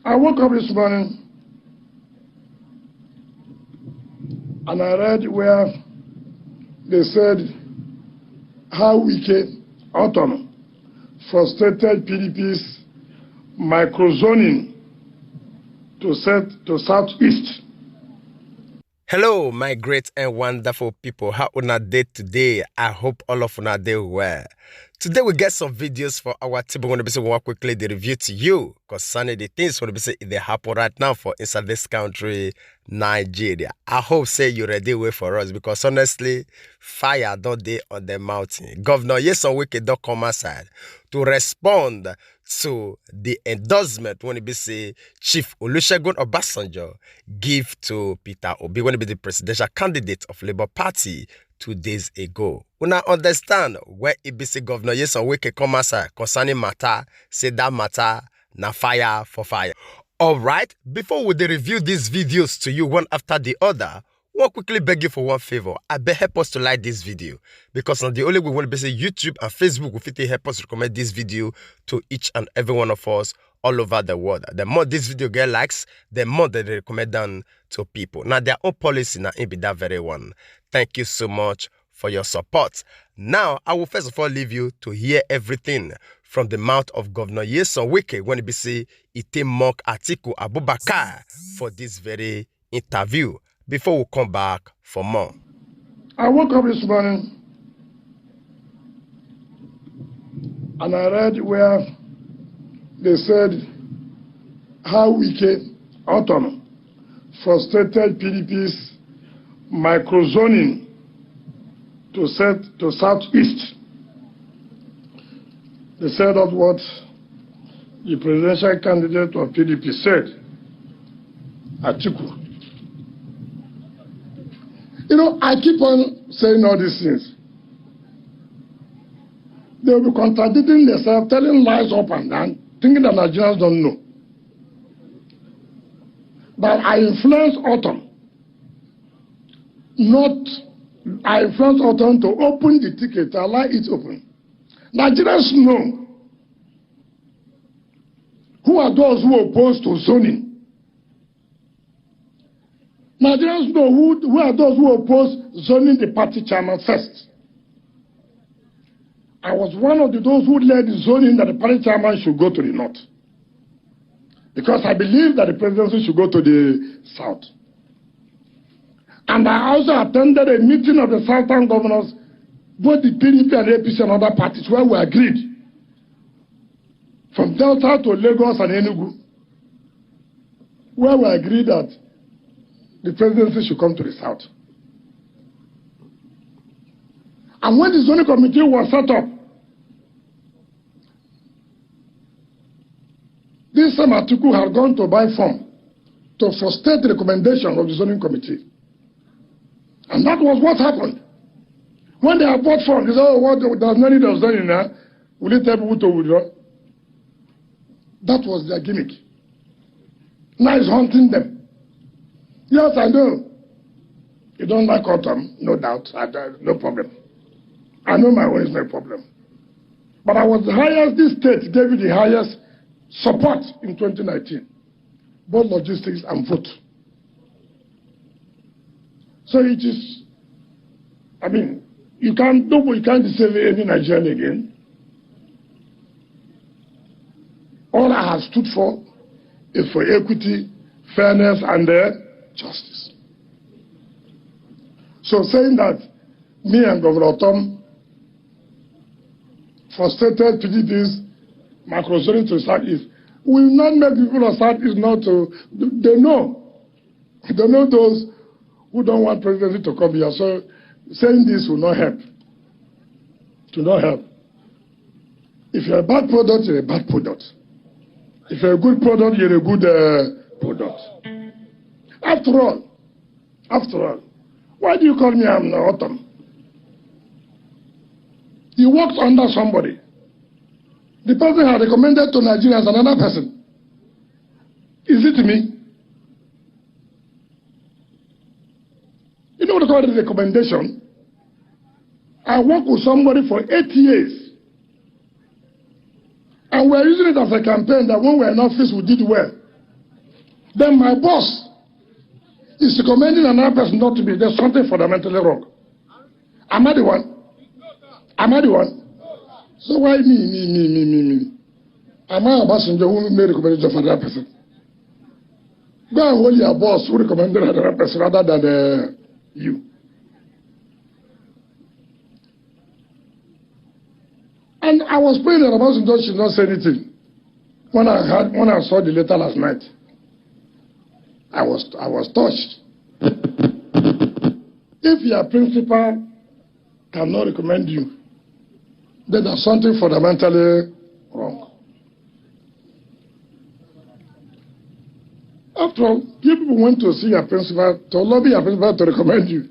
I woke up this morning and I read where they said how Wike Autumn frustrated PDP's microzoning to southeast. Hello, my great and wonderful people. How una day today? I hope all of una day well. Today we get some videos for our team. We're going to be saying one quickly the review to you concerning the things going to be saying they happen right now for inside this country, Nigeria. I hope say you ready wait for us because honestly, fire don't day on the mountain. Governor Nyesom Wike don't come outside to respond to the endorsement when it be say Chief Olusegun Obasanjo give to Peter Obi when it be the presidential candidate of Labour Party 2 days ago. Una understand where it be say Governor Nyesom Wike come outside concerning matter, say that matter na fire for fire. Alright, before we review these videos to you one after the other, we'll quickly beg you for one favor. I beg help us to like this video because on the only way we want to be say YouTube and Facebook will fit help us recommend this video to each and every one of us all over the world. The more this video get likes, the more they recommend them to people. Now their own policy now ain't be that very one. Thank you so much for your support. Now I will first of all leave you to hear everything from the mouth of Governor Nyesom Wike when it be say it mock Atiku Abubakar for this very interview. Before we come back for more. I woke up this morning and I read where they said how Wike Autumn frustrated PDP's microzoning to southeast. They said that what the presidential candidate of PDP said, Atiku. You know, I keep on saying all these things. They will be contradicting themselves, telling lies up and down, thinking that Nigerians don't know. But I influenced Autumn, I influenced Autumn to open the ticket, to allow it open. Nigerians know who are those who are opposed to zoning. Nigerians know who are those who oppose zoning the party chairman first. I was one of those who led the zoning that the party chairman should go to the north. Because I believe that the presidency should go to the south. And I also attended a meeting of the southern governors, both the PDP and APC and other parties, where we agreed from Delta to Lagos and Enugu, where we agreed that the presidency should come to the south. And when the zoning committee was set up, this same Atiku had gone to buy form to frustrate the recommendation of the zoning committee. And that was what happened. When they have bought form, they said, oh, what, there's no need of zoning now. Will you tell people to withdraw? That was their gimmick. Now it's haunting them. Yes, I know. You don't like Autumn, no doubt. No problem. I know my own is no problem. But I was the highest, this state gave you the highest support in 2019, both logistics and vote. So it is, I mean, you can't deceive any Nigerian again. All I have stood for is for equity, fairness, and justice. So saying that me and Governor Tom frustrated PDP's microzoning to Southeast will not make people of Southeast not to, they know those who don't want presidency to come here. So saying this will not help. To not help. If you're a bad product, you're a bad product. If you're a good product, you're a good product. After all, why do you call me Autumn? You worked under somebody. The person had recommended to Nigerians another person. Is it me? You know what I call it, recommendation? I worked with somebody for 8 years. And we're using it as a campaign that when we're in office, we did well. then my boss is recommending another person not to be. There's something fundamentally wrong. Am I the one? Am I the one? So why me? Am I Obasanjo who made recommendation for that person? Go and hold your boss who recommended another person rather than you. And I was praying that Obasanjo should not say anything. When I saw the letter last night, I was touched. If your principal cannot recommend you, then there's something fundamentally wrong. After all, people went to see your principal, to lobby your principal to recommend you.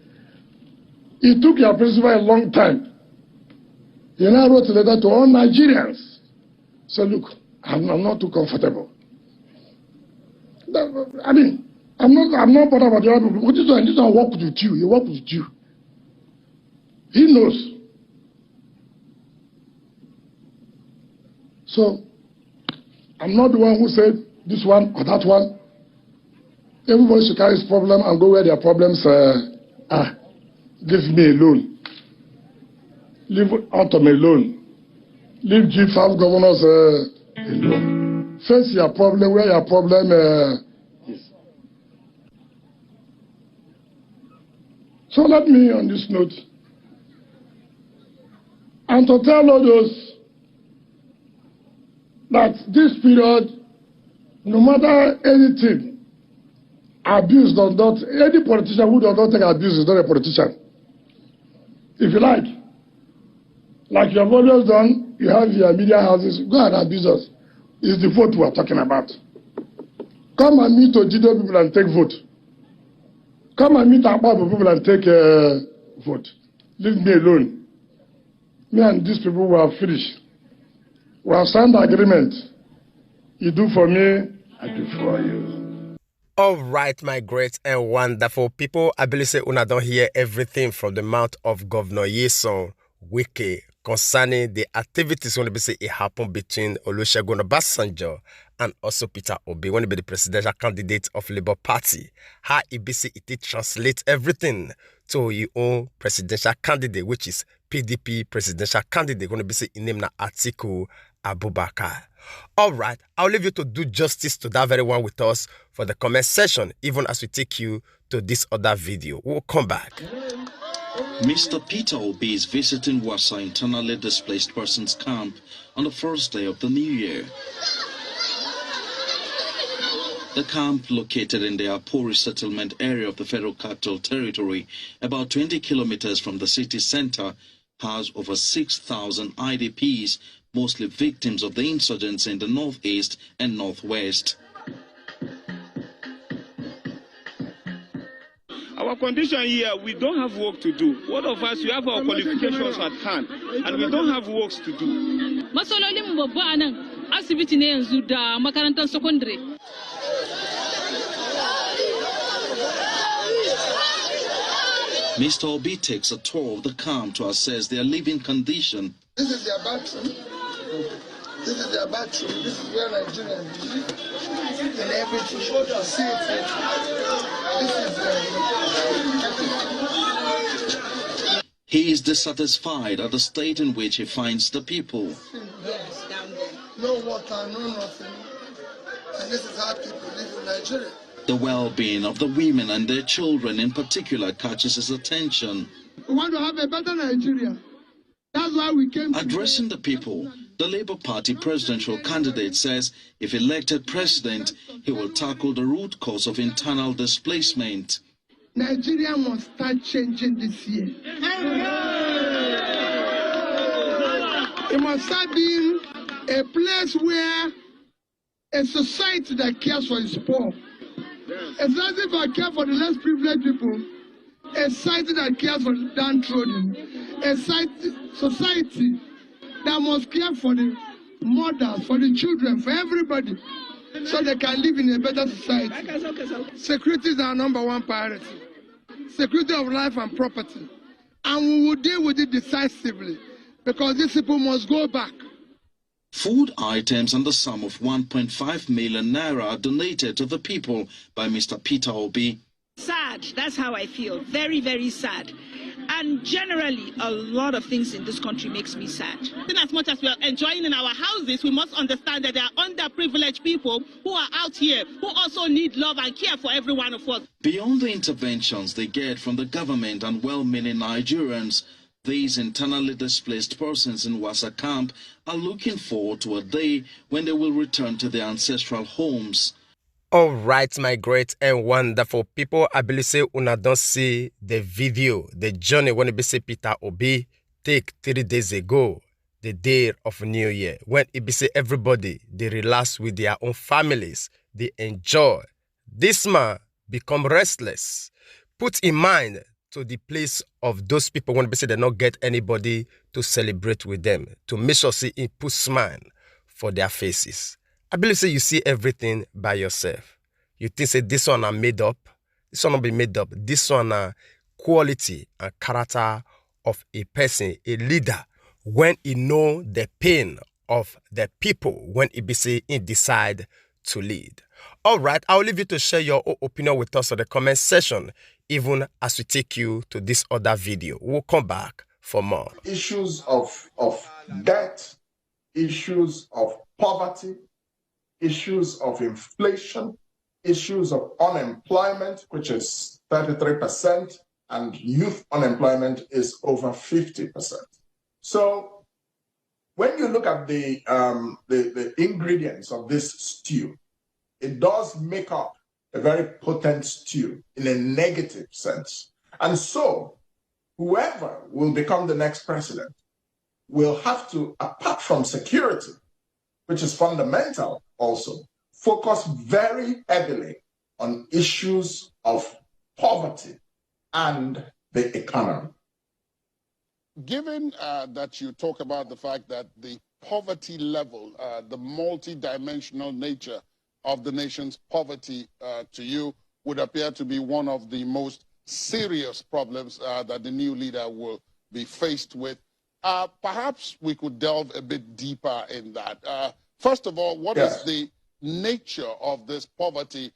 It took your principal a long time. He now wrote a letter to all Nigerians. So look, I'm not too comfortable. I mean, I'm not bothered about the other people. This one work with you. He work with you. He knows. So, I'm not the one who said this one or that one. Everybody should carry his problem and go where their problems are. Leave me alone. Leave Autumn alone. Leave G5 governors alone. Face your problem where your problem is. So let me, on this note, and to tell all those that this period, no matter anything, abuse does not, any politician who does not take abuse is not a politician. If you like you have always done, you have your media houses, go and abuse us. It's the vote we are talking about. Come and meet Ojido people and take vote. Come and meet Akbaba people and take vote. Leave me alone. Me and these people will have finished. We have signed the agreement. You do for me, I do for you. All right, my great and wonderful people. I believe say una don't hear everything from the mouth of Governor Nyesom Wike concerning the activities when they say it happened between Olusegun Obasanjo and also Peter Obi when he be the presidential candidate of Labour Party. How it be say it translate everything to your own presidential candidate, which is PDP presidential candidate. When be say in name na Atiku Abubakar. All right, I'll leave you to do justice to that very one with us for the comment section, even as we take you to this other video. We'll come back. Mr. Peter Obi is visiting Wasa internally displaced persons camp on the first day of the new year. The camp, located in the Apori settlement area of the Federal Capital Territory, about 20 kilometers from the city center, has over 6,000 IDPs, mostly victims of the insurgents in the northeast and northwest. Our condition here, we don't have work to do. What of us, we have our qualifications at hand, and we don't have works to do. Mr. Obi takes a tour of the camp to assess their living condition. This is their bathroom. This is their bathroom. This is where Nigerians live. And everything. See it. He is dissatisfied at the state in which he finds the people. No water, no nothing. And this is how people live in Nigeria. The well-being of the women and their children in particular catches his attention. We want to have a better Nigeria. That's why we came. Addressing the people, the Labour Party presidential candidate says if elected president, he will tackle the root cause of internal displacement. Nigeria must start changing this year. It must start being a place where a society that cares for its poor, a society that cares for the less privileged people, a society that cares for the downtrodden, a society that must care for the mothers, for the children, for everybody, so they can live in a better society. Security is our number one priority. Security of life and property. And we will deal with it decisively, because these people must go back. Food items and the sum of 1.5 million naira donated to the people by Mr. Peter Obi. Sad, that's how I feel. Very, very sad. And generally, a lot of things in this country makes me sad. In as much as we are enjoying in our houses, we must understand that there are underprivileged people who are out here who also need love and care for every one of us. Beyond the interventions they get from the government and well-meaning Nigerians, these internally displaced persons in Wasa camp are looking forward to a day when they will return to their ancestral homes. All right, my great and wonderful people, I believe say una don't see the video, the journey when it be say Peter Obi take 3 days ago, the day of New Year, when it be say everybody, they relax with their own families, they enjoy. This man become restless, put in mind to the place of those people when they say they not get anybody to celebrate with them, to make sure see it put smile for their faces. I believe say you see everything by yourself. You think say this one are made up. This one not be made up. This one are quality and character of a person, a leader, when he know the pain of the people, when he be say he decide to lead. All right, I'll leave you to share your opinion with us in the comment section, even as we take you to this other video. We'll come back for more. Issues of debt, issues of poverty, issues of inflation, issues of unemployment, which is 33%, and youth unemployment is over 50%. So when you look at the ingredients of this stew, it does make up a very potent stew in a negative sense. And so whoever will become the next president will have to, apart from security, which is fundamental also, focus very heavily on issues of poverty and the economy. Given that you talk about the fact that the poverty level, the multi-dimensional nature of the nation's poverty to you would appear to be one of the most serious problems that the new leader will be faced with, perhaps we could delve a bit deeper in that. First of all, what is the nature of this poverty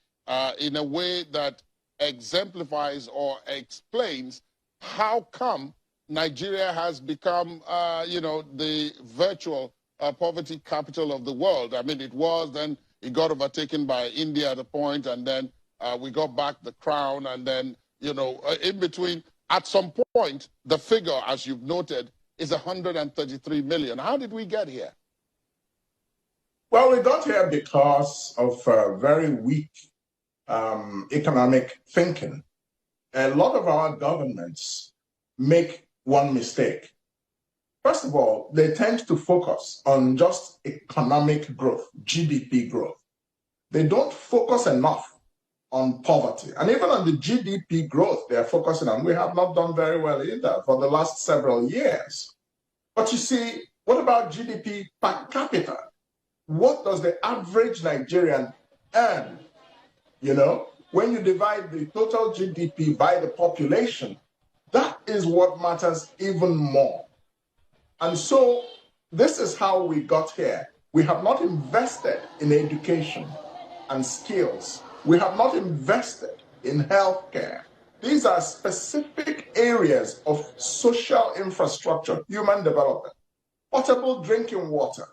in a way that exemplifies or explains how come Nigeria has become, the virtual poverty capital of the world? I mean, it was, then it got overtaken by India at a point, and then we got back the crown, and then, in between, at some point, the figure, as you've noted, is 133 million. How did we get here? Well, we got here because of very weak economic thinking. A lot of our governments make one mistake. First of all, they tend to focus on just economic growth, GDP growth. They don't focus enough on poverty. And even on the GDP growth they're focusing on, we have not done very well either for the last several years. But you see, what about GDP per capita? What does the average Nigerian earn? When you divide the total GDP by the population, that is what matters even more. And so this is how we got here. We have not invested in education and skills. We have not invested in healthcare. These are specific areas of social infrastructure, human development, potable drinking water.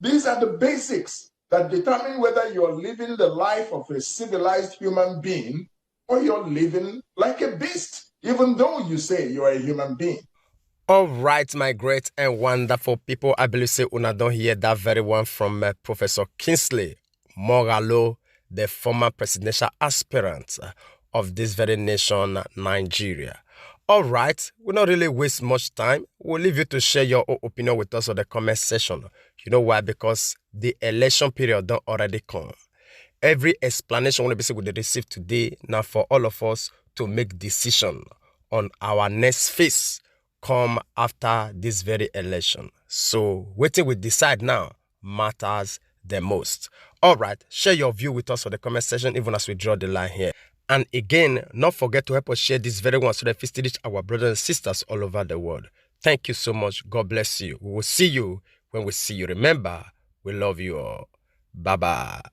These are the basics that determine whether you're living the life of a civilized human being or you're living like a beast, even though you say you're a human being. All right, my great and wonderful people. I believe say una don't hear that very one from Professor Kingsley Moghalu, the former presidential aspirant of this very nation, Nigeria. All right, we'll not really waste much time. We'll leave you to share your opinion with us on the comment section. You know why? Because the election period don't already come. Every explanation we will receive today now for all of us to make decision on our next phase come after this very election. So waiting we decide now matters the most. All right, share your view with us on the comment section even as we draw the line here. And again, not forget to help us share this very one so that we still reach our brothers and sisters all over the world. Thank you so much. God bless you. We will see you when we see you. Remember, We love you all. Bye-bye.